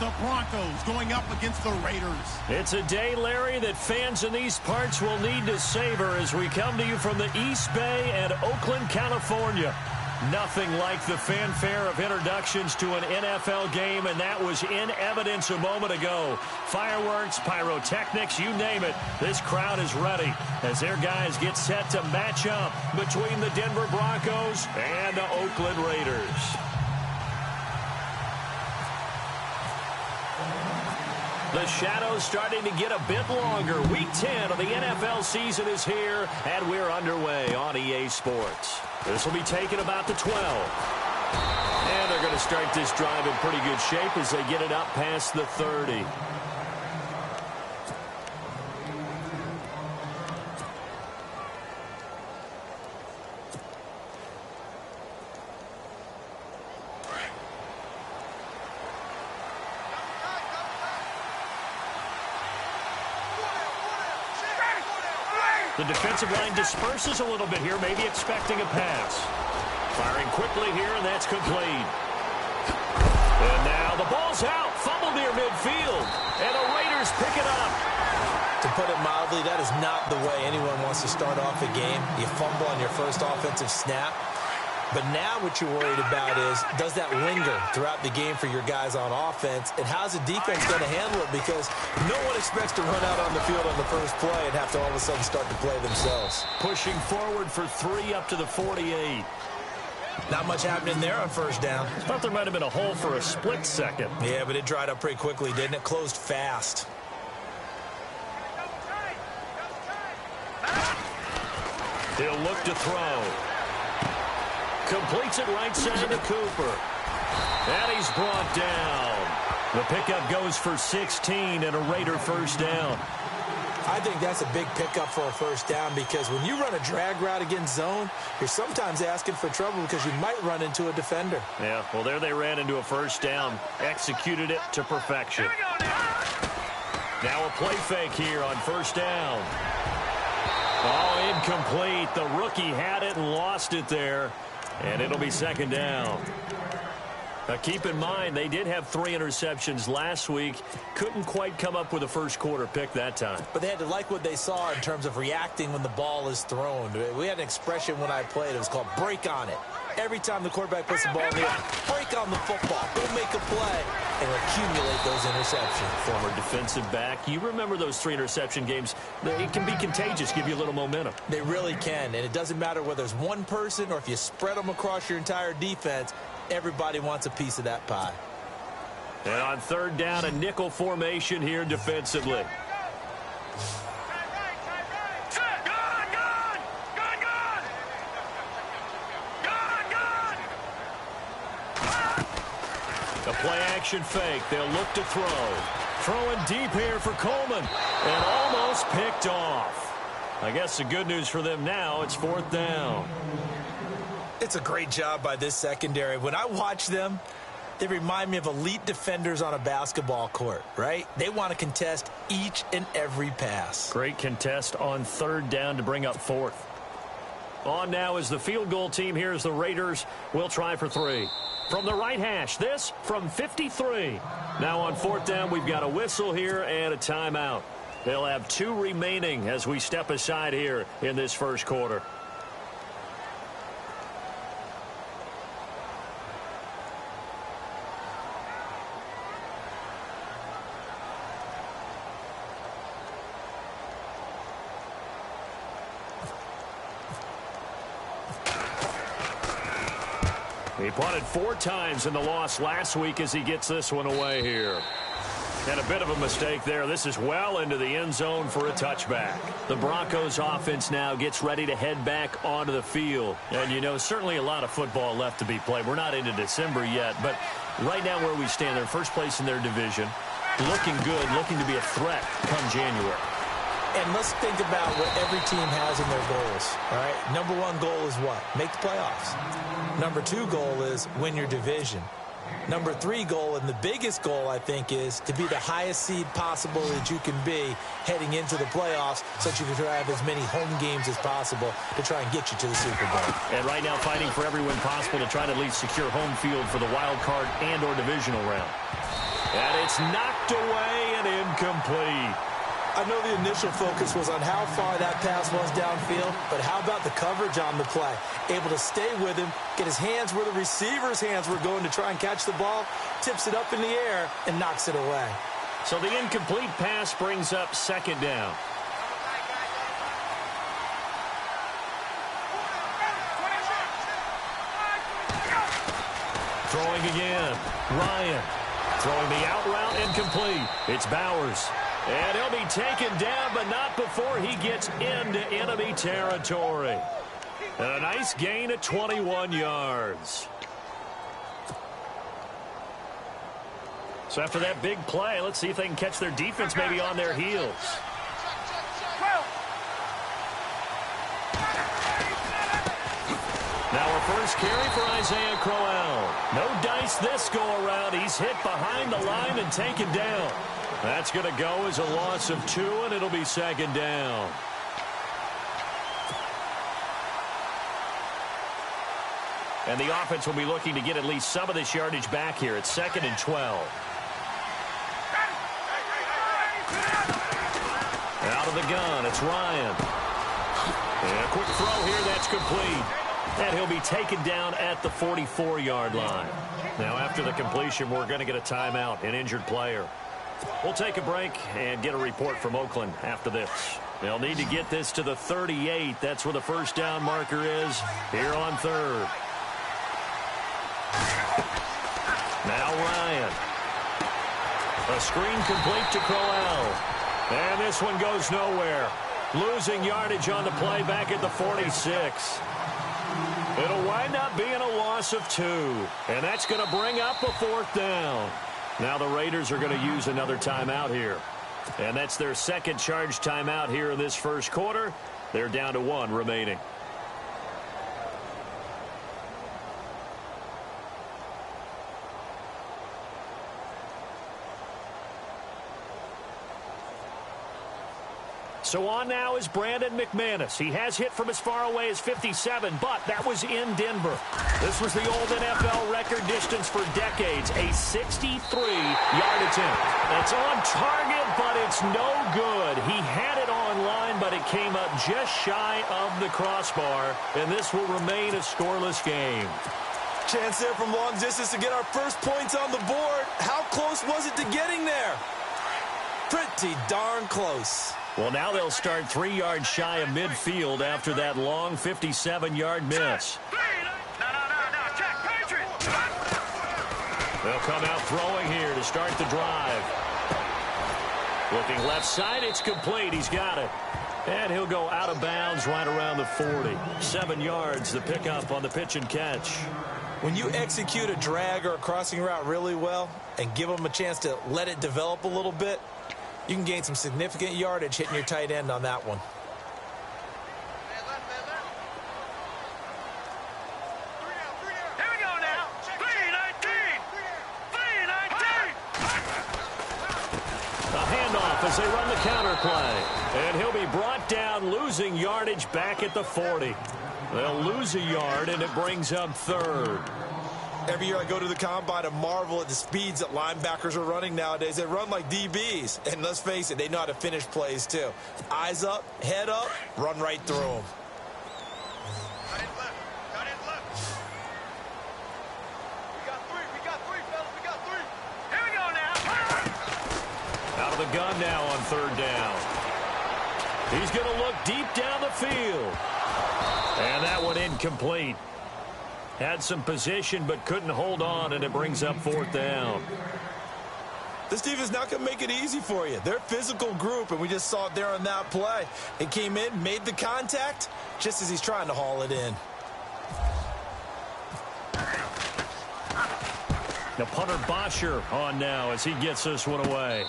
the Broncos going up against the Raiders. It's a day, Larry, that fans in these parts will need to savor as we come to you from the East Bay and Oakland, California. Nothing like the fanfare of introductions to an NFL game, and that was in evidence a moment ago. Fireworks, pyrotechnics, you name it. This crowd is ready as their guys get set to match up between the Denver Broncos and the Oakland Raiders. The shadows starting to get a bit longer. Week 10 of the NFL season is here, and we're underway on EA Sports. This will be taken about the 12. And they're going to start this drive in pretty good shape as they get it up past the 30. The defensive line disperses a little bit here, maybe expecting a pass. Firing quickly here, and that's complete. And now the ball's out. Fumble near midfield. And the Raiders pick it up. To put it mildly, that is not the way anyone wants to start off a game. You fumble on your first offensive snap. But now what you're worried about is, does that linger throughout the game for your guys on offense? And how's the defense going to handle it? Because no one expects to run out on the field on the first play and have to all of a sudden start to play themselves. Pushing forward for 3 up to the 48. Not much happening there on first down. I thought there might have been a hole for a split second. Yeah, but it dried up pretty quickly, didn't it? Closed fast. He'll look to throw. Completes it right side to Cooper. And he's brought down. The pickup goes for 16 and a Raider first down. I think that's a big pickup for a first down because when you run a drag route against zone, you're sometimes asking for trouble because you might run into a defender. Yeah, well, there they ran into a first down. Executed it to perfection. Now a play fake here on first down. Oh, incomplete. The rookie had it and lost it there. And it'll be second down. Now, keep in mind, they did have 3 interceptions last week. Couldn't quite come up with a first quarter pick that time. But they had to like what they saw in terms of reacting when the ball is thrown. We had an expression when I played. It was called break on it. Every time the quarterback puts the ball in the air, break on the football. Go make a play and accumulate those interceptions. Former defensive back. You remember those 3 interception games. It can be contagious, give you a little momentum. They really can, and it doesn't matter whether it's one person or if you spread them across your entire defense. Everybody wants a piece of that pie. And on third down, a nickel formation here defensively. A play-action fake. They'll look to throw. Throwing deep here for Coleman. And almost picked off. I guess the good news for them now, it's fourth down. It's a great job by this secondary. When I watch them, they remind me of elite defenders on a basketball court, right? They want to contest each and every pass. Great contest on third down to bring up fourth. On now is the field goal team. Here's the Raiders. We'll try for 3. From the right hash, this from 53. Now on fourth down, we've got a whistle here and a timeout. They'll have 2 remaining as we step aside here in this first quarter. He punted 4 times in the loss last week as he gets this one away here. And a bit of a mistake there. This is well into the end zone for a touchback. The Broncos offense now gets ready to head back onto the field. And, you know, certainly a lot of football left to be played. We're not into December yet, but right now where we stand, they're first place in their division. Looking good, looking to be a threat come January. And let's think about what every team has in their goals, all right? Number 1 goal is what? Make the playoffs. Number 2 goal is win your division. Number 3 goal, and the biggest goal, I think, is to be the highest seed possible that you can be heading into the playoffs so that you can try to have as many home games as possible to try and get you to the Super Bowl. And right now fighting for every win possible to try to at least secure home field for the wild card and or divisional round. And it's knocked away and incomplete. I know the initial focus was on how far that pass was downfield, but how about the coverage on the play? Able to stay with him, get his hands where the receiver's hands were going to try and catch the ball, tips it up in the air, and knocks it away. So the incomplete pass brings up second down. Throwing again. Ryan throwing the out route incomplete. It's Bowers. And he'll be taken down, but not before he gets into enemy territory. And a nice gain of 21 yards. So after that big play, let's see if they can catch their defense maybe on their heels. Now our first carry for Isaiah Crowell. No dice this go-around. He's hit behind the line and taken down. That's going to go as a loss of 2, and it'll be second down. And the offense will be looking to get at least some of this yardage back here. It's 2nd and 12. Out of the gun, it's Ryan. And a quick throw here, that's complete. And he'll be taken down at the 44-yard line. Now, after the completion, we're going to get a timeout, an injured player. We'll take a break and get a report from Oakland after this. They'll need to get this to the 38. That's where the first down marker is here on 3rd. Now Ryan. A screen complete to Crowell. And this one goes nowhere. Losing yardage on the play back at the 46. It'll wind up being a loss of 2. And that's going to bring up a 4th down. Now the Raiders are going to use another timeout here. And that's their second charge timeout here in this first quarter. They're down to 1 remaining. So on now is Brandon McManus. He has hit from as far away as 57, but that was in Denver. This was the old NFL record distance for decades, a 63-yard attempt. It's on target, but it's no good. He had it on line, but it came up just shy of the crossbar, and this will remain a scoreless game. Chance there from long distance to get our first points on the board. How close was it to getting there? Pretty darn close. Well, now they'll start 3 yards shy of midfield after that long 57-yard miss. They'll come out throwing here to start the drive. Looking left side, it's complete. He's got it. And he'll go out of bounds right around the 40. 7 yards, the pickup on the pitch and catch. When you execute a drag or a crossing route really well and give them a chance to let it develop a little bit, you can gain some significant yardage hitting your tight end on that one. Here we go now. 3-19. A handoff as they run the counter play. And he'll be brought down, losing yardage back at the 40. They'll lose a yard, and it brings up 3rd. Every year I go to the combine and marvel at the speeds that linebackers are running nowadays. They run like DBs. And let's face it, they know how to finish plays too. Eyes up, head up, run right through them. Cut it left. Cut it left. We got 3. We got 3, fellas. We got 3. Here we go now. Out of the gun now on 3rd down. He's going to look deep down the field. And that one incomplete. Had some position but couldn't hold on, and it brings up 4th down. This team is not going to make it easy for you. They're a physical group, and we just saw it there on that play. It came in, made the contact, just as he's trying to haul it in. The punter Bosher on now as he gets this one away.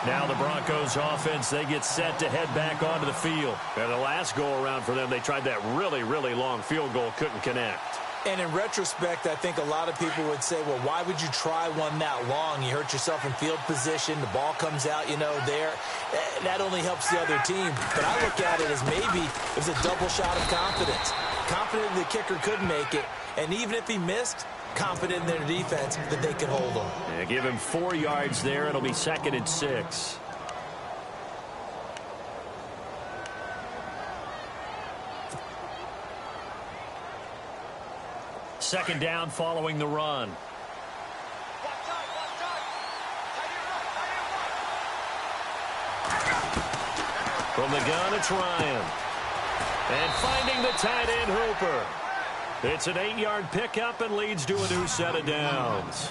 Now the Broncos offense, they get set to head back onto the field. And the last go-around for them, they tried that really, really long field goal, couldn't connect. And in retrospect, I think a lot of people would say, well, why would you try one that long? You hurt yourself in field position. The ball comes out, there. That only helps the other team. But I look at it as maybe it was a double shot of confidence. Confident the kicker could make it. And even if he missed, confident in their defense that they can hold them. Yeah, give him 4 yards there. It'll be 2nd and 6. Second down following the run. From the gun, it's Ryan. And finding the tight end, Hooper. It's an 8-yard pickup and leads to a new set of downs.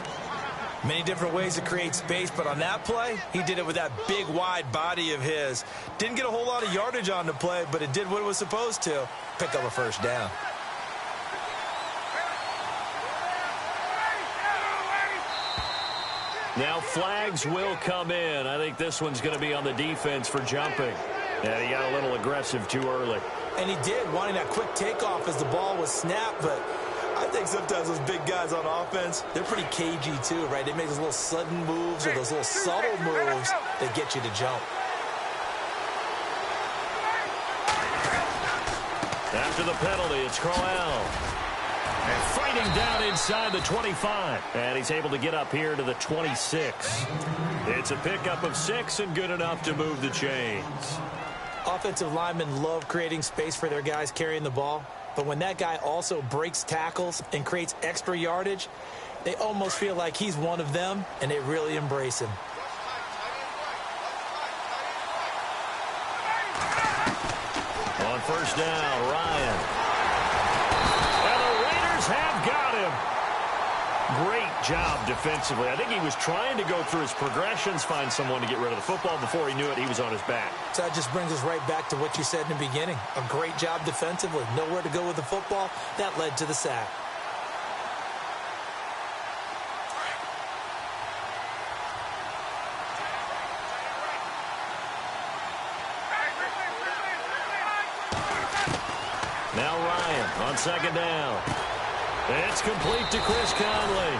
Many different ways to create space, but on that play, he did it with that big, wide body of his. Didn't get a whole lot of yardage on the play, but it did what it was supposed to. Pick up a first down. Now flags will come in. I think this one's going to be on the defense for jumping. And he got a little aggressive too early. And he did, wanting that quick takeoff as the ball was snapped, but I think sometimes those big guys on offense, they're pretty cagey too, right? They make those little sudden moves or those little subtle moves that get you to jump. After the penalty, it's Crowell. And fighting down inside the 25. And he's able to get up here to the 26. It's a pickup of 6 and good enough to move the chains. Offensive linemen love creating space for their guys carrying the ball. But when that guy also breaks tackles and creates extra yardage, they almost feel like he's one of them, and they really embrace him. On first down, Ryan. And the Raiders have got him. Great job defensively. I think he was trying to go through his progressions, find someone to get rid of the football. Before he knew it, he was on his back. So that just brings us right back to what you said in the beginning. A great job defensively. Nowhere to go with the football. That led to the sack. Now Ryan on second down. It's complete to Chris Conley.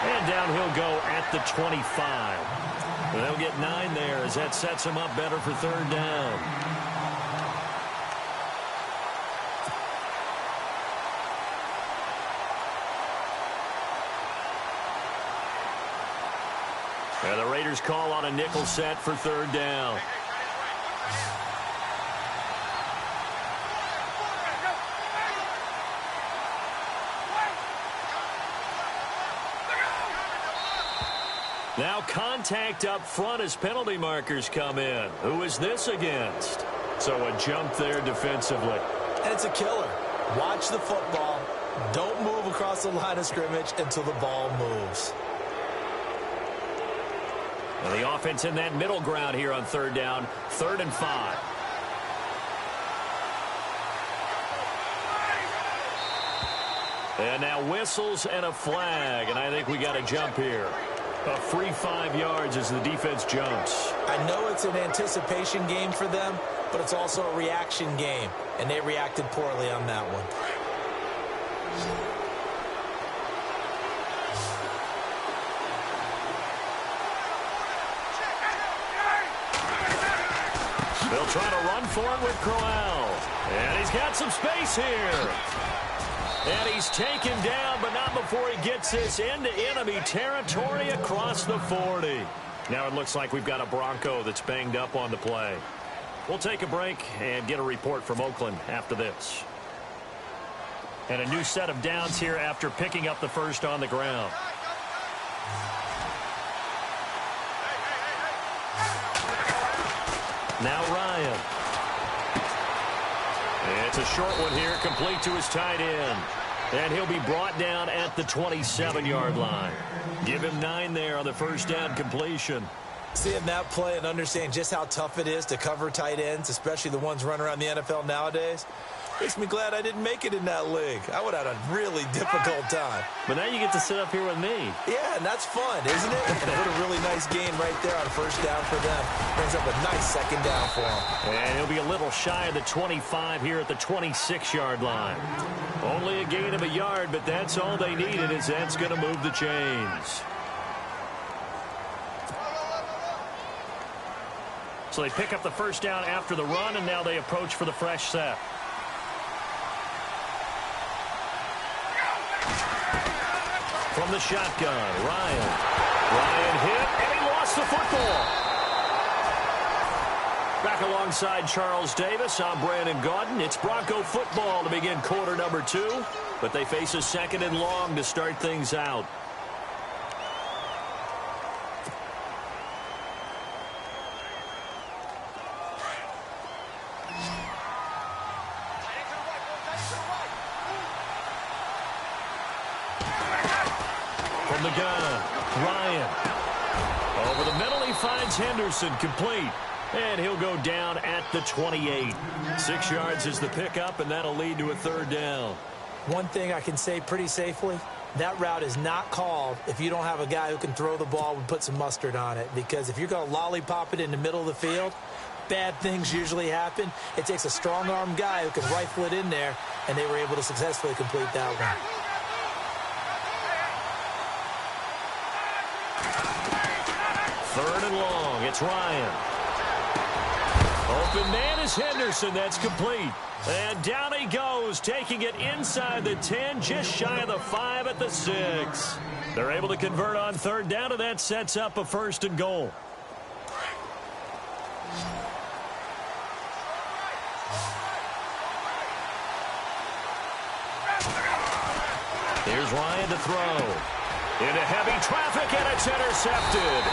And down he'll go at the 25. They'll get 9 there as that sets him up better for third down. And the Raiders call on a nickel set for third down. Now contact up front as penalty markers come in. Who is this against? So a jump there defensively. And it's a killer. Watch the football. Don't move across the line of scrimmage until the ball moves. And the offense in that middle ground here on third down. 3rd and 5. And now whistles and a flag. And I think we got a jump here. A free 5 yards as the defense jumps. I know it's an anticipation game for them, but it's also a reaction game, and they reacted poorly on that one. They'll try to run for it with Crowell. And he's got some space here. And he's taken down, but not before he gets this into enemy territory across the 40. Now it looks like we've got a Bronco that's banged up on the play. We'll take a break and get a report from Oakland after this. And a new set of downs here after picking up the first on the ground. Now Ryan. It's a short one here, complete to his tight end. And he'll be brought down at the 27-yard line. Give him 9 there on the first down completion. Seeing that play and understand just how tough it is to cover tight ends, especially the ones running around the NFL nowadays, makes me glad I didn't make it in that league. I would have had a really difficult time. But now you get to sit up here with me. Yeah, and that's fun, isn't it? And what a really nice game right there on first down for them. Brings up a nice second down for them. And he'll be a little shy of the 25 here at the 26-yard line. Only a gain of a yard, but that's all they needed, as that's going to move the chains. So they pick up the first down after the run, and now they approach for the fresh set. From the shotgun, Ryan hit, and he lost the football. Back alongside Charles Davis, I'm Brandon Gaudin. It's Bronco football to begin quarter number 2, but they face a second and long to start things out. From the gun, Ryan. Over the middle, he finds Henderson, complete. And he'll go down at the 28. 6 yards is the pickup, and that'll lead to a third down. One thing I can say pretty safely, that route is not called if you don't have a guy who can throw the ball and put some mustard on it. Because if you're going to lollipop it in the middle of the field, bad things usually happen. It takes a strong-arm guy who can rifle it in there, and they were able to successfully complete that one. Third and long, it's Ryan. Open man is Henderson, that's complete. And down he goes, taking it inside the 10, just shy of the 5 at the 6. They're able to convert on third down, and that sets up a first and goal. Here's Ryan to throw. Into heavy traffic, and it's intercepted.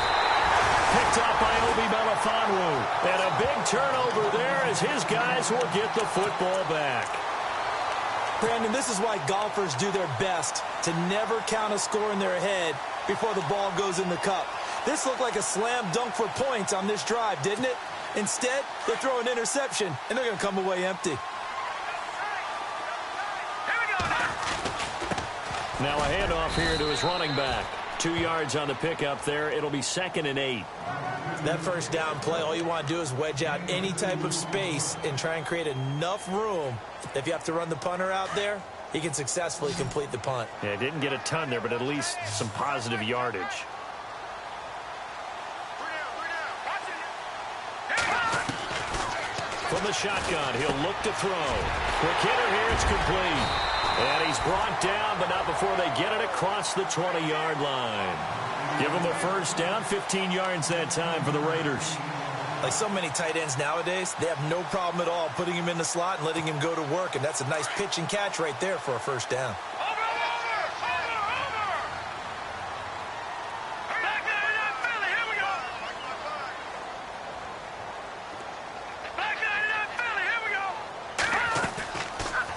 Picked up by Obi Melifonwu. And a big turnover there as his guys will get the football back. Brandon, this is why golfers do their best to never count a score in their head before the ball goes in the cup. This looked like a slam dunk for points on this drive, didn't it? Instead, they throw an interception, and they're going to come away empty. Now a handoff here to his running back. 2 yards on the pickup there. It'll be 2nd and 8. That first down play, all you want to do is wedge out any type of space and try and create enough room. If you have to run the punter out there, he can successfully complete the punt. Yeah, didn't get a ton there, but at least some positive yardage. From the shotgun, he'll look to throw. Quick hitter here, it's complete. And he's brought down, but not before they get it across the 20-yard line. Give him a first down, 15 yards that time for the Raiders. Like so many tight ends nowadays, they have no problem at all putting him in the slot and letting him go to work, and that's a nice pitch and catch right there for a first down.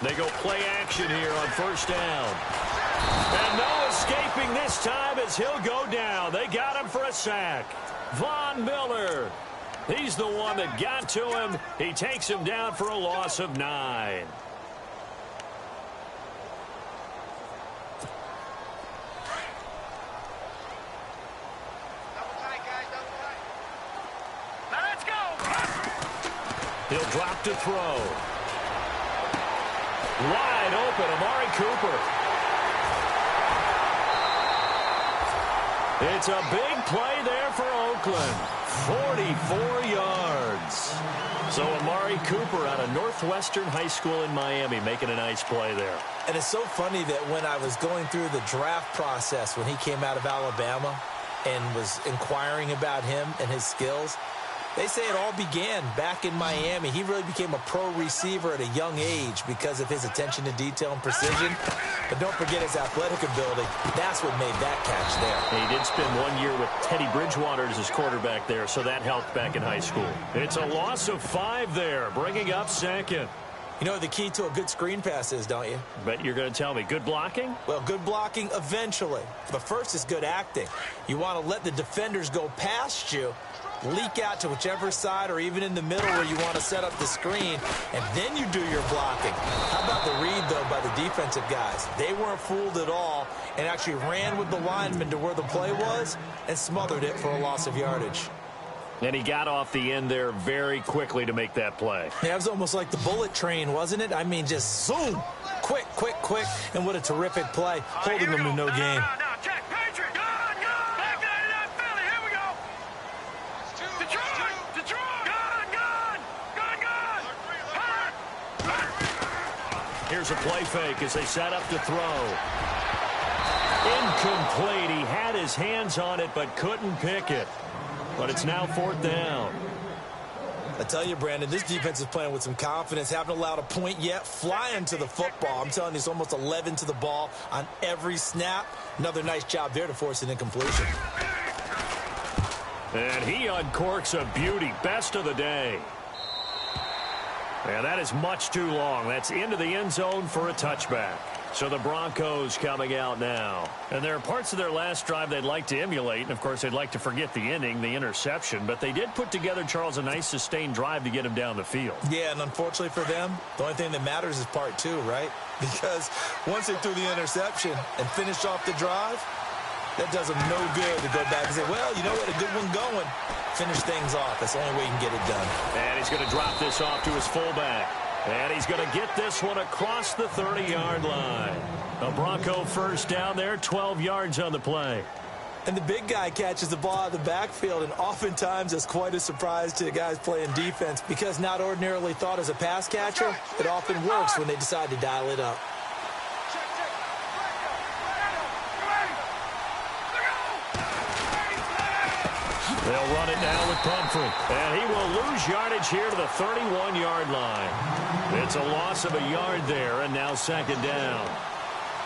They go play action here on first down. And no escaping this time as he'll go down. They got him for a sack. Von Miller. He's the one that got to him. He takes him down for a loss of 9. Let's go. He'll drop to throw. Wide open, Amari Cooper. It's a big play there for Oakland. 44 yards. So Amari Cooper out of Northwestern High School in Miami making a nice play there. And it's so funny that when I was going through the draft process when he came out of Alabama and was inquiring about him and his skills, they say it all began back in Miami. He really became a pro receiver at a young age because of his attention to detail and precision. But don't forget his athletic ability. That's what made that catch there. He did spend 1 year with Teddy Bridgewater as his quarterback there, so that helped back in high school. It's a loss of 5 there, bringing up 2nd. You know what the key to a good screen pass is, don't you? Bet you're going to tell me. Good blocking? Well, good blocking eventually. But first is good acting. You want to let the defenders go past you, leak out to whichever side or even in the middle where you want to set up the screen, and then you do your blocking. How about the read, though, by the defensive guys? They weren't fooled at all and actually ran with the lineman to where the play was and smothered it for a loss of yardage. And he got off the end there very quickly to make that play. Yeah, it was almost like the bullet train, wasn't it? I mean, just zoom, quick, quick, quick, and what a terrific play, holding them to no gain. Here's a play fake as they set up to throw. Incomplete. He had his hands on it but couldn't pick it. But it's now 4th down. I tell you, Brandon, this defense is playing with some confidence. Haven't allowed a point yet. Flying to the football. I'm telling you, it's almost 11 to the ball on every snap. Another nice job there to force an incompletion. And he uncorks a beauty. Best of the day. And that is much too long. That's into the end zone for a touchback. So the Broncos coming out now. And there are parts of their last drive they'd like to emulate. And, of course, they'd like to forget the inning, the interception. But they did put together, Charles, a nice sustained drive to get him down the field. Yeah, and unfortunately for them, the only thing that matters is part 2, right? Because once they threw the interception and finished off the drive, that does them no good to go back and say, well, you know what, a good one going. Finish things off. That's the only way you can get it done. And he's going to drop this off to his fullback. And he's going to get this one across the 30-yard line. A Bronco first down there, 12 yards on the play. And the big guy catches the ball out of the backfield, and oftentimes it's quite a surprise to the guys playing defense because not ordinarily thought as a pass catcher, it often works when they decide to dial it up. They'll run it now with Pumphrey. And he will lose yardage here to the 31-yard line. It's a loss of a yard there, and now 2nd down.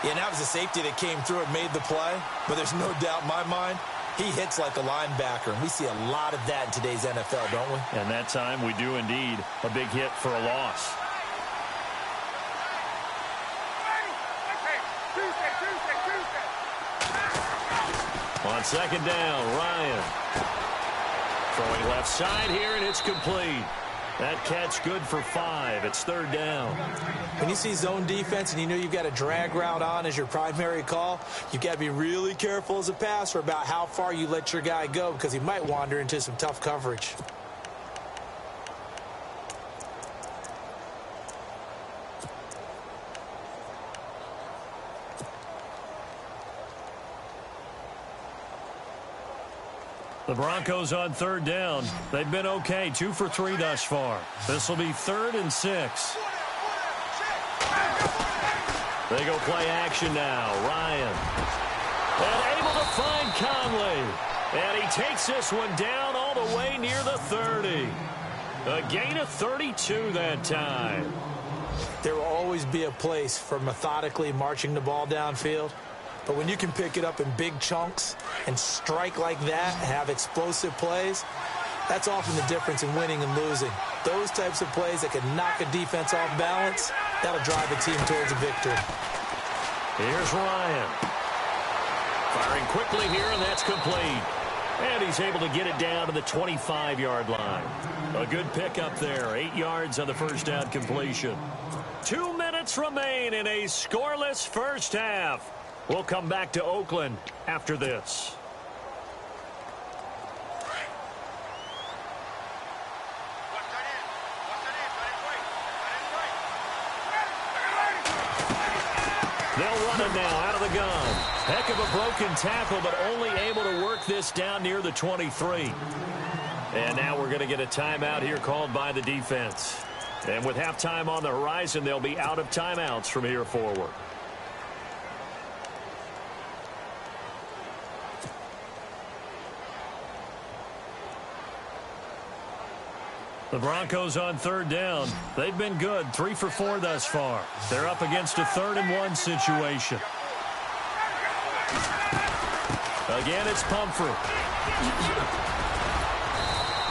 Yeah, and that was a safety that came through and made the play. But there's no doubt in my mind, he hits like a linebacker. And we see a lot of that in today's NFL, don't we? And that time we do indeed. A big hit for a loss. On 2nd down, Ryan. Throwing left side here, and it's complete. That catch good for 5. It's 3rd down. When you see zone defense and you know you've got a drag route on as your primary call, you've got to be really careful as a passer about how far you let your guy go because he might wander into some tough coverage. The Broncos on 3rd down. They've been okay, 2 for 3 thus far. This will be 3rd and 6. They go play action now. Ryan. And able to find Conley. And he takes this one down all the way near the 30. A gain of 32 that time. There will always be a place for methodically marching the ball downfield. But when you can pick it up in big chunks and strike like that and have explosive plays, that's often the difference in winning and losing. Those types of plays that can knock a defense off balance, that'll drive a team towards a victory. Here's Ryan. Firing quickly here, and that's complete. And he's able to get it down to the 25-yard line. A good pickup there. 8 yards on the first down completion. 2 minutes remain in a scoreless first half. We'll come back to Oakland after this. They'll run it now out of the gun. Heck of a broken tackle, but only able to work this down near the 23. And now we're going to get a timeout here called by the defense. And with halftime on the horizon, they'll be out of timeouts from here forward. The Broncos on 3rd down. They've been good, 3 for 4 thus far. They're up against a 3rd and 1 situation. Again, it's Pumphrey.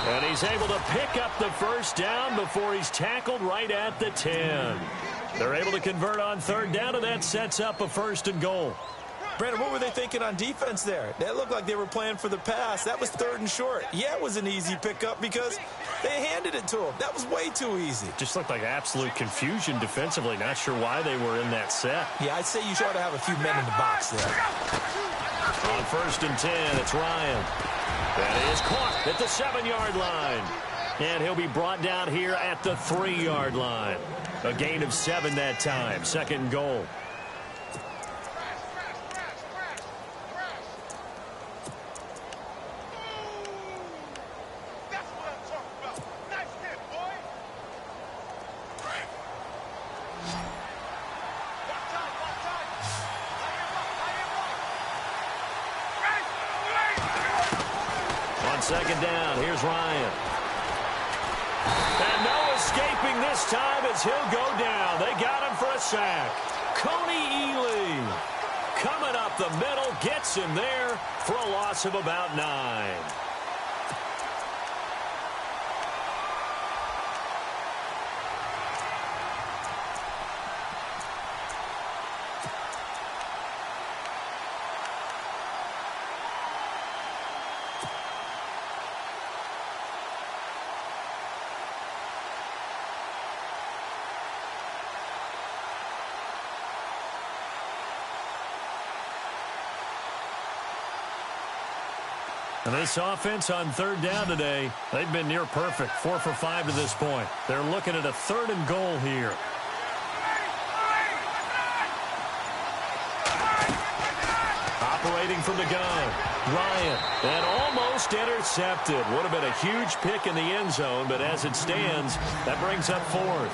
And he's able to pick up the first down before he's tackled right at the 10. They're able to convert on 3rd down, and that sets up a 1st and goal. Brandon, what were they thinking on defense there? That looked like they were playing for the pass. That was 3rd and short. Yeah, it was an easy pickup because they handed it to him. That was way too easy. Just looked like absolute confusion defensively. Not sure why they were in that set. Yeah, I'd say you ought to have a few men in the box there. On 1st and 10, it's Ryan. That is caught at the 7-yard line. And he'll be brought down here at the 3-yard line. A gain of 7 that time. 2nd and goal. second down. Here's Ryan. And no escaping this time as he'll go down. They got him for a sack. Coney Ely coming up the middle, gets him there for a loss of about 9. And this offense on third down today, they've been near perfect. 4 for 5 to this point. They're looking at a 3rd and goal here. Operating from the gun. Ryan. And almost intercepted. Would have been a huge pick in the end zone, but as it stands, that brings up 4th.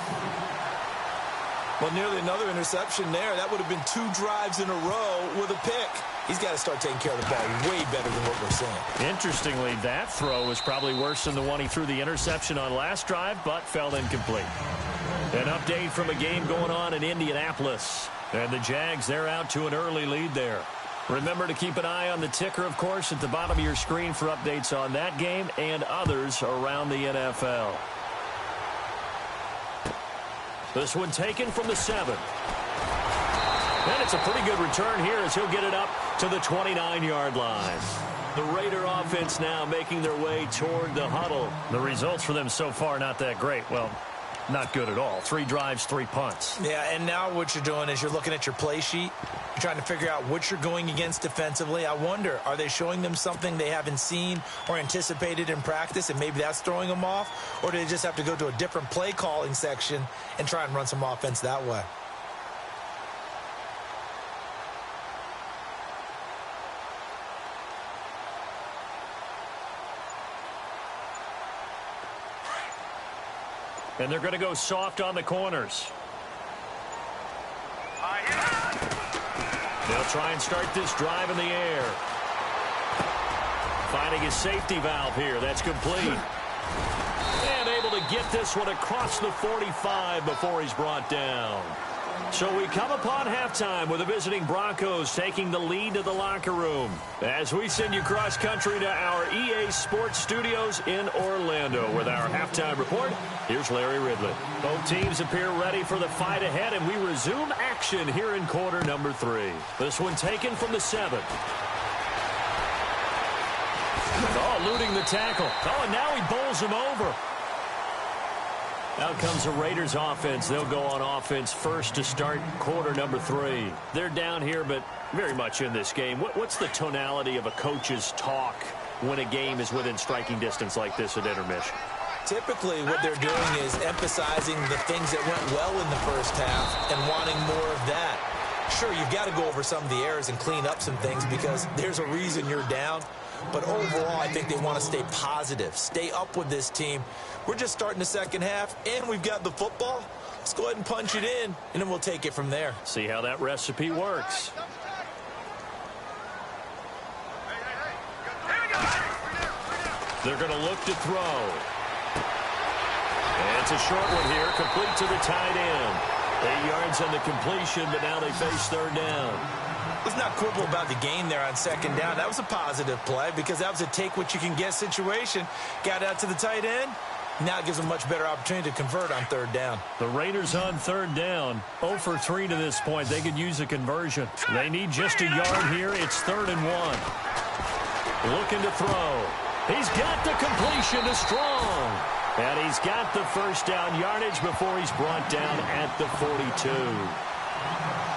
Well, nearly another interception there. That would have been 2 drives in a row with a pick. He's got to start taking care of the ball way better than what we're seeing. Interestingly, that throw was probably worse than the one he threw the interception on last drive, but fell incomplete. An update from a game going on in Indianapolis. And the Jags, they're out to an early lead there. Remember to keep an eye on the ticker, of course, at the bottom of your screen for updates on that game and others around the NFL. This one taken from the 7. And it's a pretty good return here as he'll get it up to the 29-yard line. The Raider offense now making their way toward the huddle. The results for them so far not that great. Well, not good at all. 3 drives, 3 punts. Yeah, and now what you're doing is you're looking at your play sheet. You're trying to figure out what you're going against defensively. I wonder, are they showing them something they haven't seen or anticipated in practice, and maybe that's throwing them off? Or do they just have to go to a different play calling section and try and run some offense that way? And they're going to go soft on the corners. They'll try and start this drive in the air. Finding his safety valve here. That's complete. And able to get this one across the 45 before he's brought down. So we come upon halftime with the visiting Broncos taking the lead to the locker room. As we send you cross-country to our EA Sports Studios in Orlando with our halftime report, here's Larry Ridley. Both teams appear ready for the fight ahead, and we resume action here in quarter number 3. This one taken from the 7. Oh, eluding the tackle. Oh, and now he bowls him over. Out comes the Raiders offense. They'll go on offense first to start quarter number 3. They're down here, but very much in this game. What's the tonality of a coach's talk when a game is within striking distance like this at intermission? Typically, what they're doing is emphasizing the things that went well in the first half and wanting more of that. Sure, you've got to go over some of the errors and clean up some things because there's a reason you're down. But overall, I think they want to stay positive, stay up with this team. We're just starting the second half, and we've got the football. Let's go ahead and punch it in, and then we'll take it from there. See how that recipe works. They're going to look to throw. And it's a short one here, complete to the tight end. 8 yards on the completion, but now they face third down. Let's not quibble about the gain there on second down. That was a positive play because that was a take-what-you-can-get situation. Got out to the tight end. Now it gives them a much better opportunity to convert on third down. The Raiders on third down, 0 for 3 to this point. They could use a conversion. They need just a yard here. It's 3rd and 1. Looking to throw. He's got the completion to Strong. And he's got the first down yardage before he's brought down at the 42.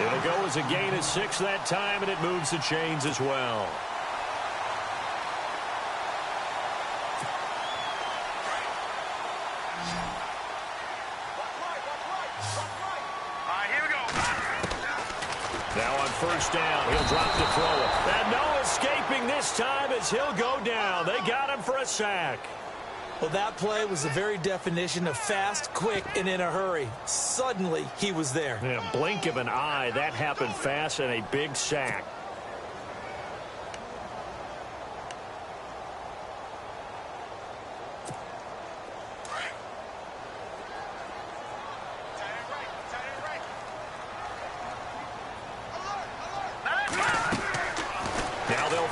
It'll go as a gain of 6 that time, and it moves the chains as well. Here we go. Now on first down, he'll drop the throw. And no escaping this time as he'll go down. They got him for a sack. Well, that play was the very definition of fast, quick, and in a hurry. Suddenly, he was there. Yeah, blink of an eye. That happened fast and a big sack.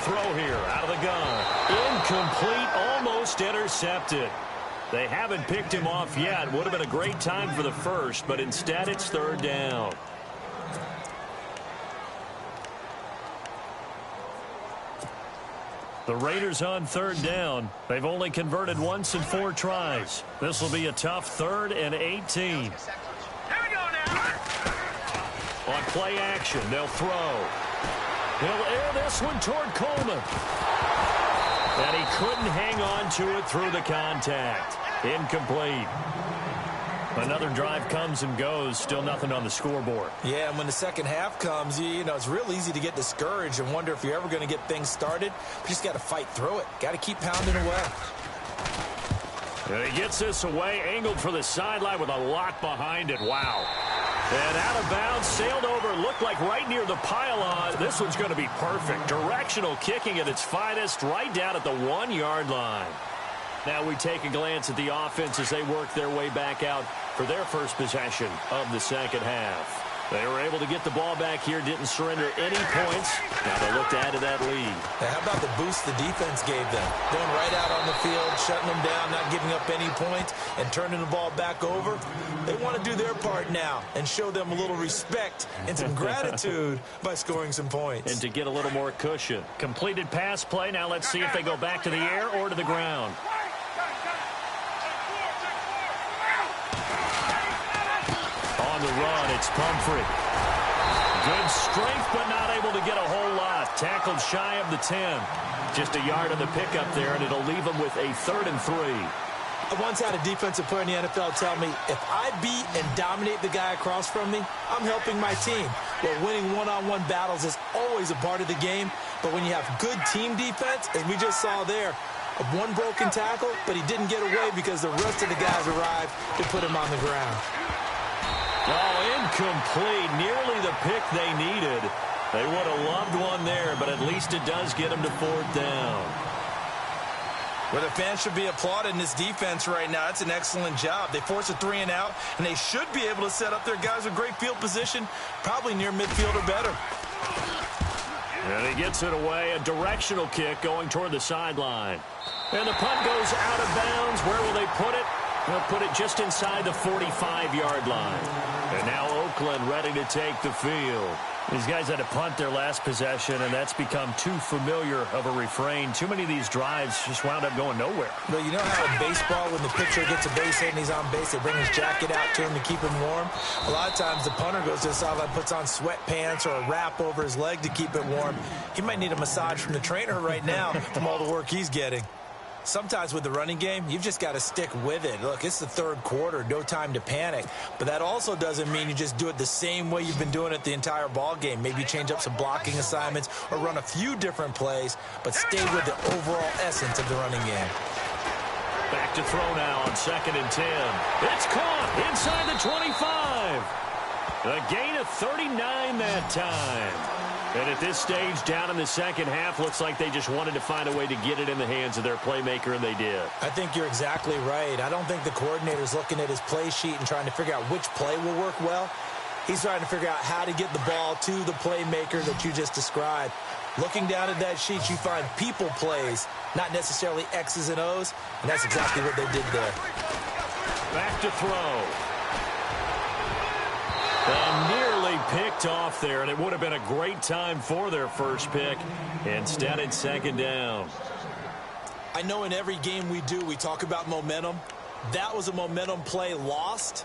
throw here out of the gun. Incomplete, almost intercepted. They haven't picked him off yet. Would have been a great time for the first, but instead it's third down. The Raiders on third down. They've only converted once in 4 tries. This will be a tough 3rd and 18. Here we go now. On play action, they'll throw. He'll air this one toward Coleman. And he couldn't hang on to it through the contact. Incomplete. Another drive comes and goes. Still nothing on the scoreboard. Yeah, and when the second half comes, you know, it's real easy to get discouraged and wonder if you're ever going to get things started. You just got to fight through it. Got to keep pounding away. And he gets this away, angled for the sideline with a lot behind it. Wow. And out of bounds, sailed over, looked like right near the pylon. This one's going to be perfect. Directional kicking at its finest, right down at the 1-yard line. Now we take a glance at the offense as they work their way back out for their first possession of the second half. They were able to get the ball back here, didn't surrender any points. Now they look to add to that lead. Now, how about the boost the defense gave them? Going right out on the field, shutting them down, not giving up any points, and turning the ball back over. They want to do their part now and show them a little respect and some gratitude by scoring some points. And to get a little more cushion. Completed pass play. Now let's see if they go back to the air or to the ground. On the run, it's Pumphrey. Good strength, but not able to get a whole lot. Tackled shy of the 10. Just a yard on the pickup there, and it'll leave them with a 3rd and 3. I once had a defensive player in the NFL tell me, if I beat and dominate the guy across from me, I'm helping my team. Well, winning one-on-one battles is always a part of the game, but when you have good team defense, as we just saw there, one broken tackle, but he didn't get away because the rest of the guys arrived to put him on the ground. Oh, incomplete. Nearly the pick they needed. They would have loved one there, but at least it does get them to 4th down. Well, the fans should be applauding this defense right now. It's an excellent job. They force a 3 and out, and they should be able to set up their guys with great field position, probably near midfield or better. And he gets it away. A directional kick going toward the sideline. And the punt goes out of bounds. Where will they put it? They'll put it just inside the 45-yard line. And now Oakland ready to take the field. These guys had to punt their last possession, and that's become too familiar of a refrain. Too many of these drives just wound up going nowhere. Well, you know how in baseball, when the pitcher gets a base hit and he's on base, they bring his jacket out to him to keep him warm? A lot of times the punter goes to the sideline, puts on sweatpants or a wrap over his leg to keep it warm. He might need a massage from the trainer right now from all the work he's getting. Sometimes with the running game, you've just got to stick with it. Look, it's the 3rd quarter, no time to panic. But that also doesn't mean you just do it the same way you've been doing it the entire ball game. Maybe change up some blocking assignments or run a few different plays, but stay with the overall essence of the running game. Back to throw now on 2nd and 10. It's caught inside the 25. A gain of 39 that time. And at this stage, down in the second half, looks like they just wanted to find a way to get it in the hands of their playmaker, and they did. I think you're exactly right. I don't think the coordinator's looking at his play sheet and trying to figure out which play will work well. He's trying to figure out how to get the ball to the playmaker that you just described. Looking down at that sheet, you find people plays, not necessarily X's and O's, and that's exactly what they did there. Back to throw. And nearly picked off there, and it would have been a great time for their first pick. Instead, it's 2nd down. I know in every game we do, we talk about momentum. That was a momentum play lost,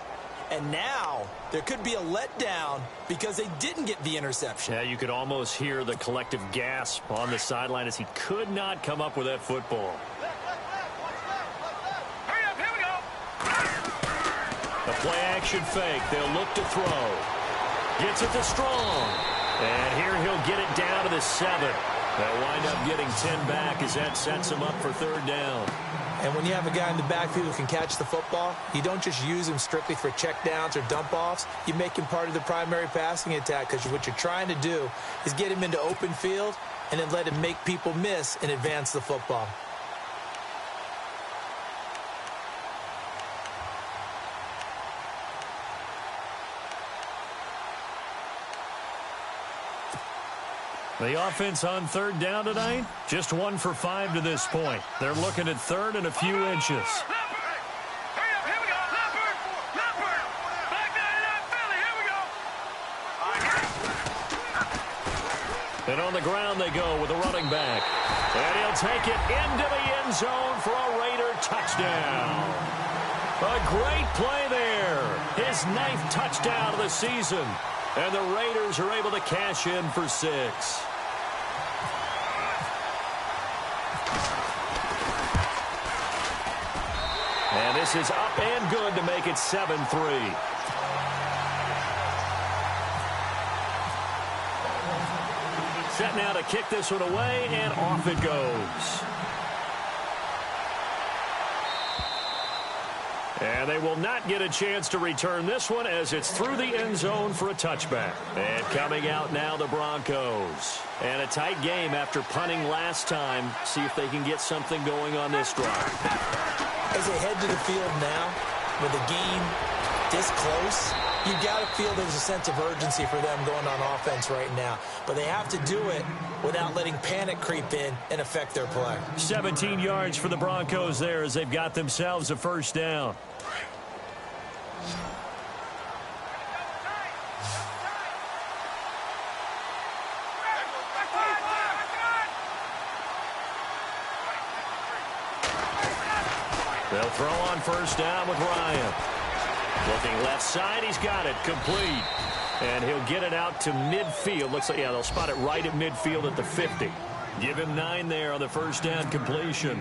and now there could be a letdown because they didn't get the interception. Yeah, you could almost hear the collective gasp on the sideline as he could not come up with that football. Hurry up, here we go. The play-action fake. They'll look to throw. Gets it to Strong. And here he'll get it down to the 7. They'll wind up getting 10 back as that sets him up for 3rd down. And when you have a guy in the backfield who can catch the football, you don't just use him strictly for checkdowns or dump-offs. You make him part of the primary passing attack because what you're trying to do is get him into open field and then let him make people miss and advance the football. The offense on third down tonight, just 1 for 5 to this point. They're looking at third and a few inches. And on the ground they go with a running back. And he'll take it into the end zone for a Raider touchdown. A great play there. His 9th touchdown of the season. And the Raiders are able to cash in for 6. And this is up and good to make it 7-3. Set now to kick this one away, and off it goes. And they will not get a chance to return this one as it's through the end zone for a touchback. And coming out now, the Broncos. And a tight game after punting last time. See if they can get something going on this drive. As they head to the field now, with the game this close, you've got to feel there's a sense of urgency for them going on offense right now. But they have to do it without letting panic creep in and affect their play. 17 yards for the Broncos there as they've got themselves a first down. They'll throw on first down with Ryan. Looking left side, he's got it, complete. And he'll get it out to midfield. Looks like, yeah, they'll spot it right at midfield at the 50. Give him 9 there on the first down completion.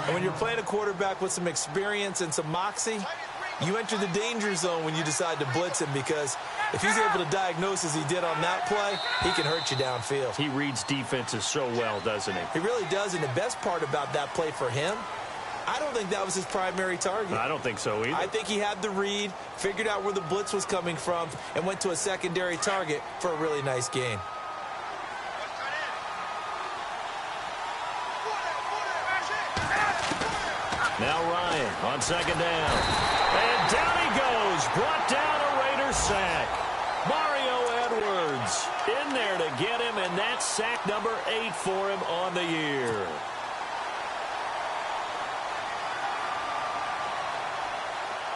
And when you're playing a quarterback with some experience and some moxie, you enter the danger zone when you decide to blitz him, because if he's able to diagnose as he did on that play, he can hurt you downfield. He reads defenses so well, doesn't he? He really does, and the best part about that play for him, I don't think that was his primary target. I don't think so either. I think he had the read, figured out where the blitz was coming from, and went to a secondary target for a really nice gain. Now Ryan on second down. And down he goes. Brought down a Raider sack. Mario Edwards in there to get him, and that's sack number 8 for him on the year.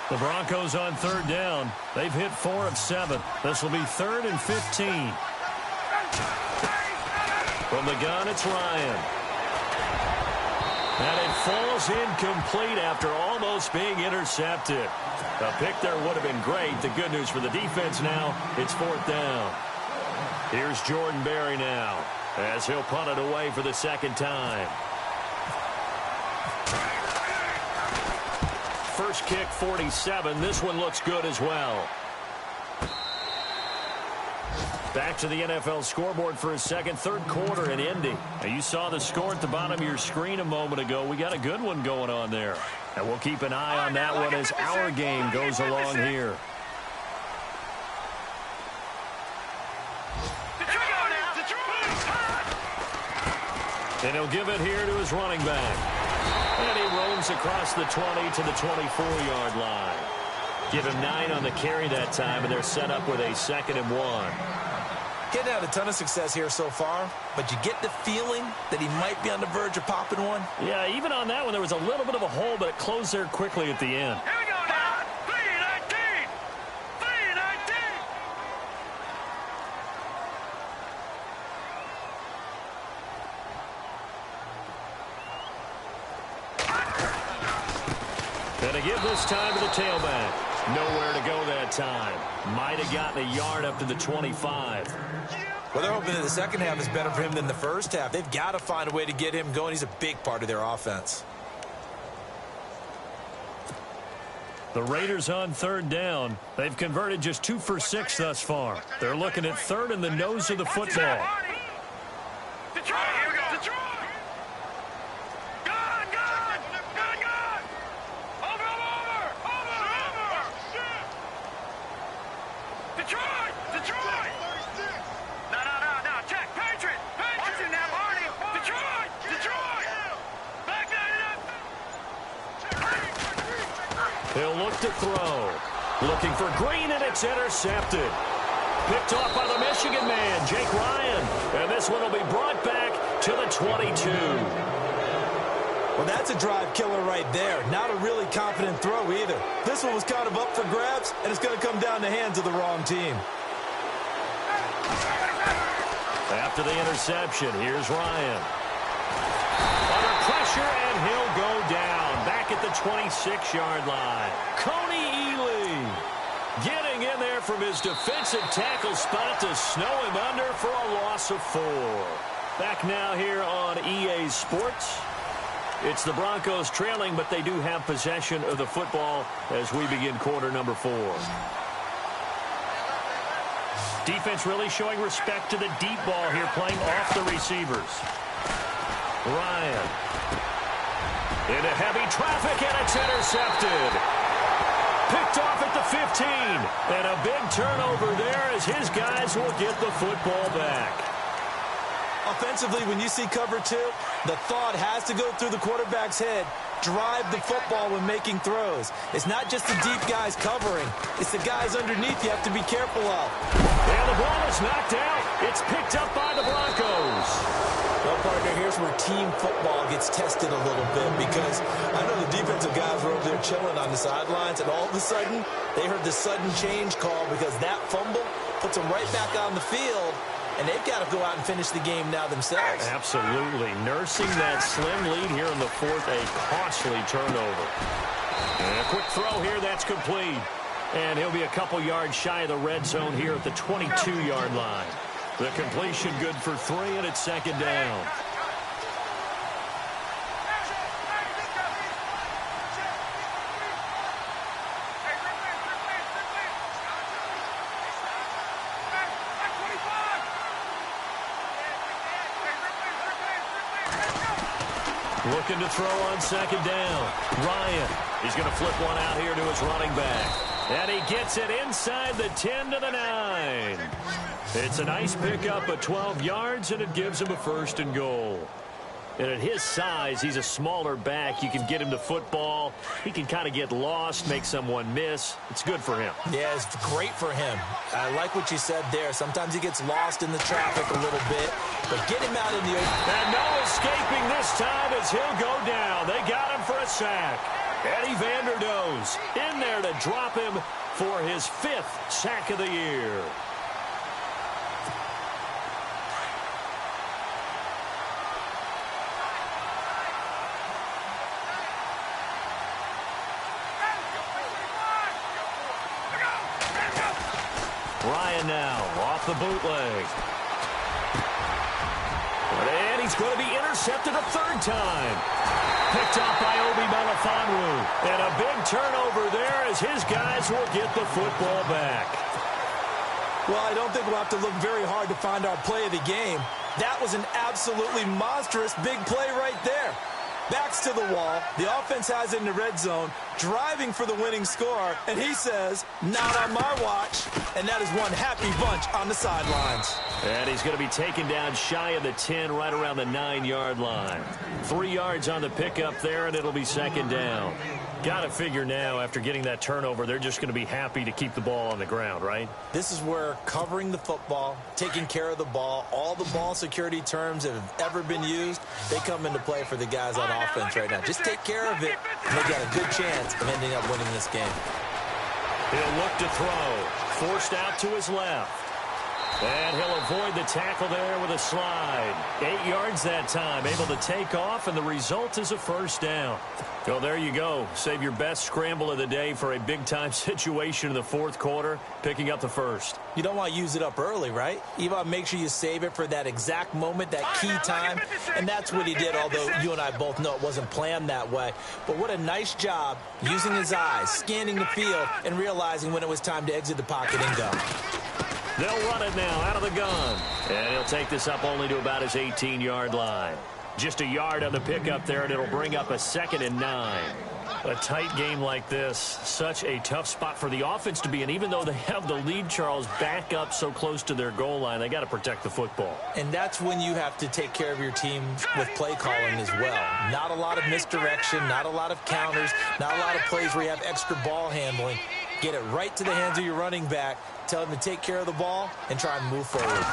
The Broncos on third down. They've hit 4 of 7. This will be 3rd and 15. From the gun, it's Ryan. And it falls incomplete after almost being intercepted. A pick there would have been great. The good news for the defense now, it's 4th down. Here's Jordan Berry now as he'll punt it away for the second time. First kick, 47. This one looks good as well. Back to the NFL scoreboard for a second, third quarter in Indy. Now you saw the score at the bottom of your screen a moment ago. We got a good one going on there. And we'll keep an eye on that one as our game goes along here. And he'll give it here to his running back. And he roams across the 20 to the 24-yard line. Give him 9 on the carry that time, and they're set up with a 2nd and 1. Getting out a ton of success here so far, but you get the feeling that he might be on the verge of popping one. Yeah, even on that one, there was a little bit of a hole, but it closed there quickly at the end. Here we go now. 3-19. 3-19. And to give this time to the tailback. Nowhere to go that time. Might have gotten a yard up to the 25. Well, they're hoping that the second half is better for him than the first half. They've got to find a way to get him going. He's a big part of their offense. The Raiders on third down. They've converted just 2 for 6 thus far. They're looking at third in the nose of the football. Detroit, here we go. Detroit. Gun, gun. Gun, gun. Over. Detroit. No. Check. Patriot. Watch it now, Barney. Detroit. Back that up. He'll look to throw. Looking for Green, and it's intercepted. Picked off by the Michigan man, Jake Ryan. And this one will be brought back to the 22. Well, that's a drive killer right there. Not a really confident throw either. This one was kind of up for grabs, and it's going to come down the hands of the wrong team. After the interception, here's Ryan. Under pressure, and he'll go down. Back at the 26-yard line. Coney Ely getting in there from his defensive tackle spot to snow him under for a loss of 4. Back now here on EA Sports. It's the Broncos trailing, but they do have possession of the football as we begin quarter number 4. Defense really showing respect to the deep ball here, playing off the receivers. Ryan. Into heavy traffic, and it's intercepted. Picked off at the 15. And a big turnover there as his guys will get the football back. Offensively, when you see cover 2, the thought has to go through the quarterback's head. Drive the football when making throws. It's not just the deep guys covering. It's the guys underneath you have to be careful of. And the ball is knocked out. It's picked up by the Broncos. Well, partner, here's where team football gets tested a little bit because I know the defensive guys were over there chilling on the sidelines, and all of a sudden, they heard the sudden change call because that fumble puts them right back on the field, and they've got to go out and finish the game now themselves. Absolutely. Nursing that slim lead here in the 4th, a costly turnover. And a quick throw here, that's complete. And he'll be a couple yards shy of the red zone here at the 22-yard line. The completion good for 3, and it's 2nd down. Looking to throw on 2nd down. Ryan, he's going to flip one out here to his running back. And he gets it inside the 10 to the 9. It's a nice pickup of 12 yards, and it gives him a 1st and goal. And at his size, he's a smaller back. You can get him the football. He can kind of get lost, make someone miss. It's good for him. Yeah, it's great for him. I like what you said there. Sometimes he gets lost in the traffic a little bit, but get him out in the open. And no escaping this time as he'll go down. They got him for a sack. Eddie Vanderdoes in there to drop him for his 5th sack of the year. Ryan now off the bootleg. And he's going to be intercepted a 3rd time. Picked off by Obi Melifonwu. And a big turnover there as his guys will get the football back. Well, I don't think we'll have to look very hard to find our play of the game. That was an absolutely monstrous big play right there. Backs to the wall. The offense has it in the red zone, driving for the winning score, and he says, not on my watch. And that is one happy bunch on the sidelines. And he's going to be taken down shy of the 10, right around the 9-yard line. 3 yards on the pickup there, and it'll be 2nd down. Got to figure now, after getting that turnover, they're just going to be happy to keep the ball on the ground, right? This is where covering the football, taking care of the ball, all the ball security terms that have ever been used, they come into play for the guys on offense right now. Just take care of it, and they got a good chance of ending up winning this game. He'll look to throw. Forced out to his left. And he'll avoid the tackle there with a slide. 8 yards that time, able to take off, and the result is a 1st down. Well, there you go. Save your best scramble of the day for a big-time situation in the 4th quarter, picking up the 1st. You don't want to use it up early, right? You want to make sure you save it for that exact moment, that key time, and that's what he did, although you and I both know it wasn't planned that way. But what a nice job using his eyes, scanning the field, and realizing when it was time to exit the pocket and go. They'll run it now out of the gun. And he'll take this up only to about his 18-yard line. Just a yard on the pickup there, and it'll bring up a 2nd and 9. A tight game like this, such a tough spot for the offense to be in. Even though they have the lead, Charles, back up so close to their goal line, they got to protect the football. And that's when you have to take care of your team with play calling as well. Not a lot of misdirection, not a lot of counters, not a lot of plays where you have extra ball handling. Get it right to the hands of your running back. Tell him to take care of the ball and try and move forward.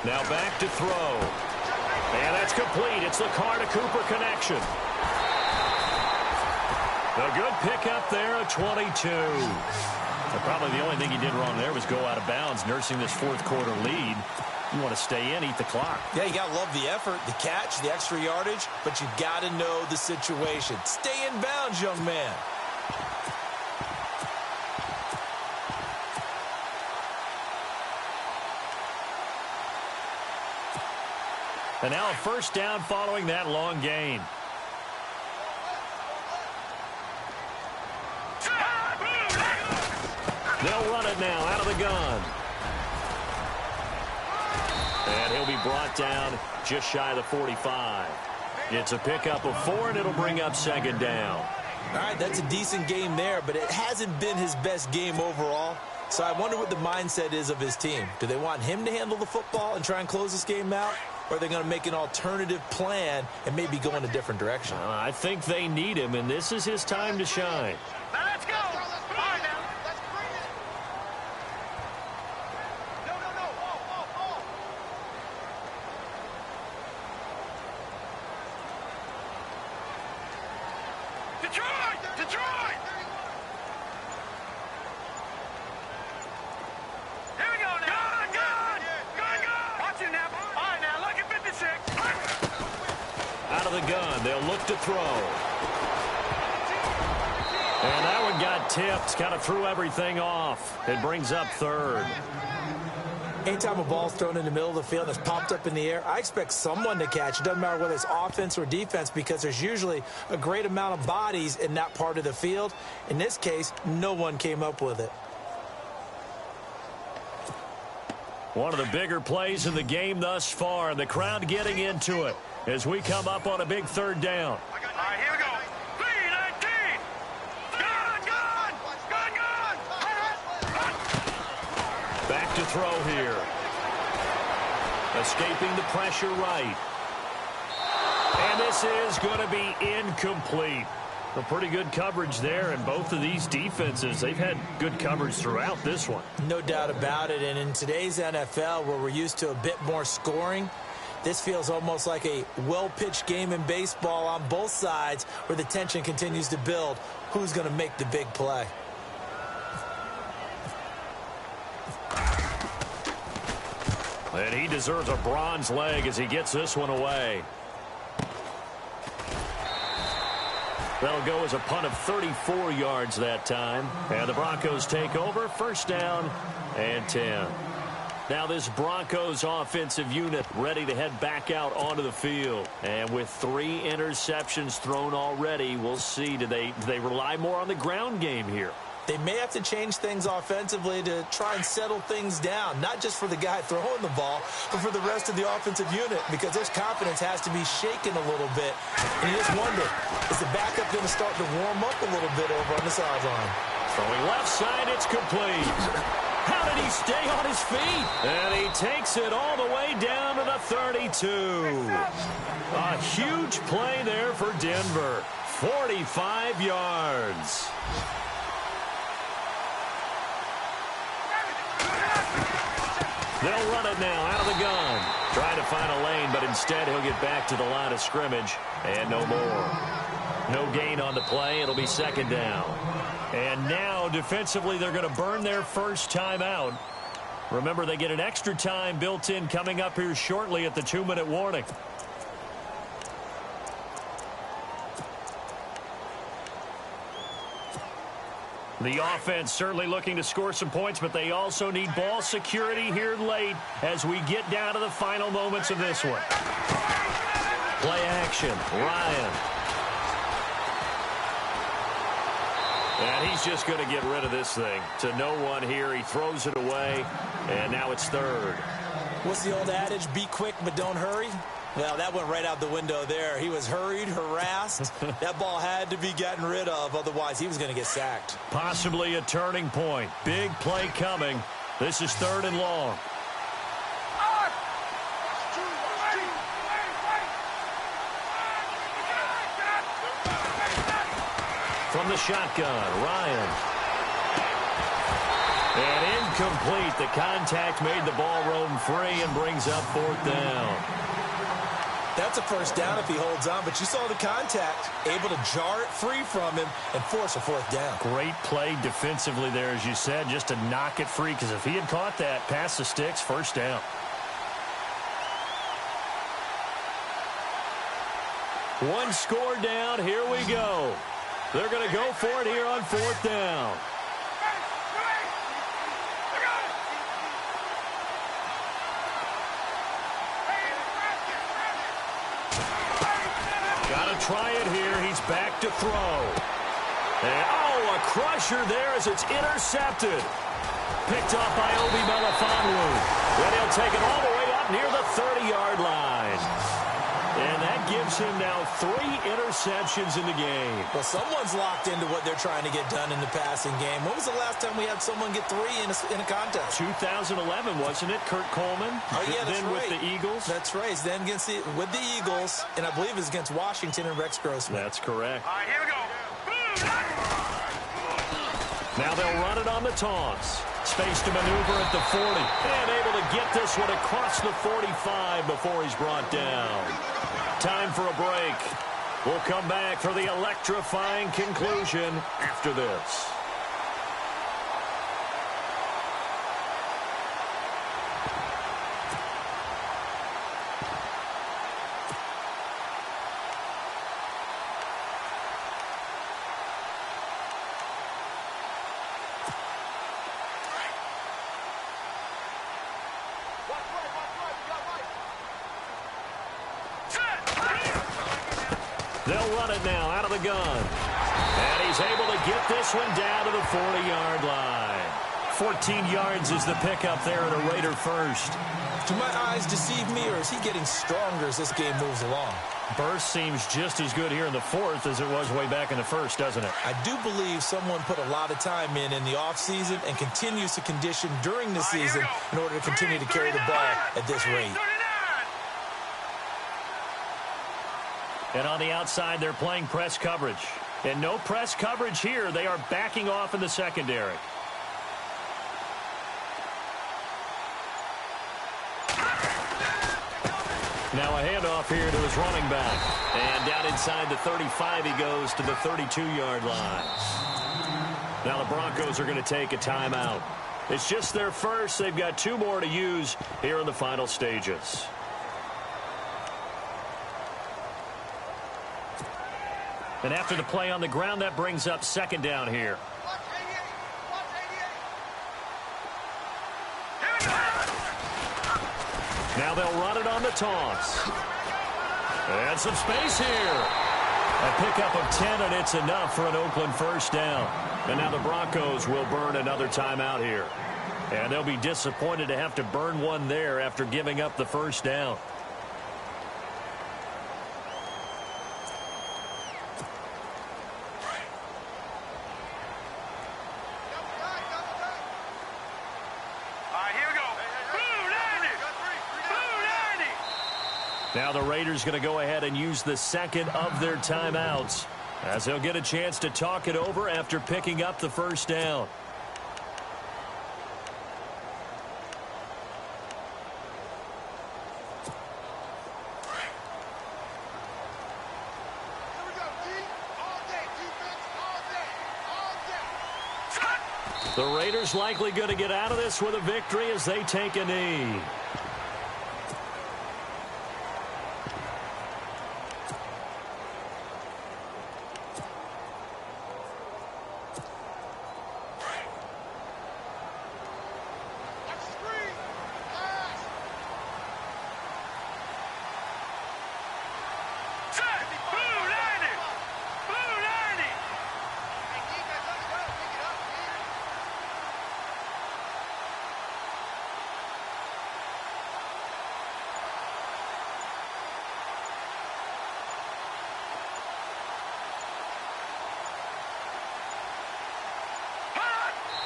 Now back to throw. And that's complete. It's the Carr to Cooper connection. A good pickup there at 22. Probably the only thing he did wrong there was go out of bounds, nursing this fourth quarter lead. You want to stay in, eat the clock. Yeah, you got to love the effort, the catch, the extra yardage, but you got to know the situation. Stay in bounds, young man. And now a first down following that long gain. They'll run it now out of the gun. And he'll be brought down just shy of the 45. It's a pickup of 4, and it'll bring up second down. All right, that's a decent game there, but it hasn't been his best game overall. So I wonder what the mindset is of his team. Do they want him to handle the football and try and close this game out? Or are they going to make an alternative plan and maybe go in a different direction? I think they need him, and this is his time to shine. Now let's go. All right, now. Let's bring it. No. Oh. Detroit. Here we go now. Gun. Watch it now. All right, now look at 56. Out of the gun, they'll look to throw. And that one got tipped, kind of threw everything off. It brings up third. Anytime a ball's thrown in the middle of the field and it's popped up in the air, I expect someone to catch. It doesn't matter whether it's offense or defense because there's usually a great amount of bodies in that part of the field. In this case, no one came up with it. One of the bigger plays in the game thus far, and the crowd getting into it as we come up on a big third down. All right, here we go. 3-19. Gun. Back to throw here. Escaping the pressure right. And this is going to be incomplete. A pretty good coverage there, and both of these defenses, they've had good coverage throughout this one. No doubt about it, and in today's NFL, where we're used to a bit more scoring, this feels almost like a well-pitched game in baseball on both sides where the tension continues to build. Who's going to make the big play? And he deserves a bronze leg as he gets this one away. That'll go as a punt of 34 yards that time. And the Broncos take over, first down and 10. Now this Broncos offensive unit ready to head back out onto the field. And with 3 interceptions thrown already, we'll see, do they rely more on the ground game here? They may have to change things offensively to try and settle things down, not just for the guy throwing the ball, but for the rest of the offensive unit, because their confidence has to be shaken a little bit. And you just wonder, is the backup going to start to warm up a little bit over on the sideline? Throwing left side, it's complete. How did he stay on his feet? And he takes it all the way down to the 32. A huge play there for Denver. 45 yards. They'll run it now out of the gun. Trying to find a lane, but instead he'll get back to the line of scrimmage. And no more. No gain on the play. It'll be second down. And now, defensively, they're going to burn their first time out. Remember, they get an extra time built in coming up here shortly at the 2-minute warning. The offense certainly looking to score some points, but they also need ball security here late as we get down to the final moments of this one. Play action, Ryan. And he's just going to get rid of this thing. To no one here, he throws it away, and now it's third. What's the old adage, be quick but don't hurry? Well, that went right out the window there. He was hurried, harassed. That ball had to be gotten rid of, otherwise he was going to get sacked. Possibly a turning point. Big play coming. This is third and long. From the shotgun, Ryan. And incomplete. The contact made the ball roam free and brings up 4th down. That's a first down if he holds on, but you saw the contact, able to jar it free from him and force a 4th down. Great play defensively there, as you said, just to knock it free, because if he had caught that, past the sticks, 1st down. One score down. Here we go. They're going to go for it here on 4th down. Got to try it here. He's back to throw. And, oh, a crusher there as it's intercepted. Picked off by Obi Melifonwu. Then he'll take it all the way up near the 30-yard line. And that gives him now 3 interceptions in the game. Well, someone's locked into what they're trying to get done in the passing game. When was the last time we had someone get 3 in a contest? 2011, wasn't it? Kurt Coleman. Oh, yeah, that's then right. with the Eagles. That's right. Then with the Eagles, and I believe it's against Washington and Rex Grossman. That's correct. All right, here we go. Now they'll run it on the toss. Space to maneuver at the 40. And able to get this one across the 45 before he's brought down. Time for a break. We'll come back for the electrifying conclusion after this. They'll run it now out of the gun. And he's able to get this one down to the 40-yard line. 14 yards is the pickup there at a Raider first. Do my eyes deceive me, or is he getting stronger as this game moves along? Burst seems just as good here in the 4th as it was way back in the 1st, doesn't it? I do believe someone put a lot of time in the offseason and continues to condition during the season in order to continue to carry the ball at this rate. And on the outside, they're playing press coverage. And no press coverage here. They are backing off in the secondary. Now a handoff here to his running back. And down inside the 35, he goes to the 32-yard line. Now the Broncos are going to take a timeout. It's just their first. They've got 2 more to use here in the final stages. And after the play on the ground, that brings up 2nd down here. Now they'll run it on the toss. And some space here. A pickup of 10, and it's enough for an Oakland 1st down. And now the Broncos will burn another timeout here. And they'll be disappointed to have to burn one there after giving up the 1st down. Now the Raiders going to go ahead and use the 2nd of their timeouts as they'll get a chance to talk it over after picking up the 1st down. The Raiders likely going to get out of this with a victory as they take a knee.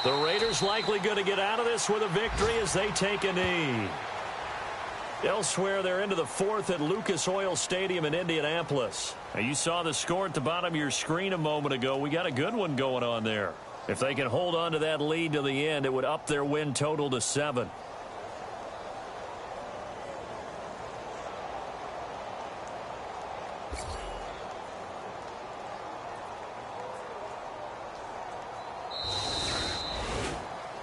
The Raiders likely going to get out of this with a victory as they take a knee. Elsewhere, they're into the 4th at Lucas Oil Stadium in Indianapolis. Now, you saw the score at the bottom of your screen a moment ago. We got a good one going on there. If they can hold on to that lead to the end, it would up their win total to 7.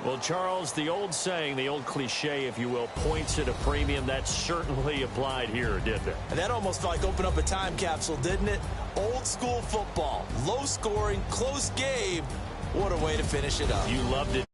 Well, Charles, the old saying, the old cliche, if you will, points at a premium, that certainly applied here, didn't it? And that almost like opened up a time capsule, didn't it? Old school football, low scoring, close game. What a way to finish it up. You loved it.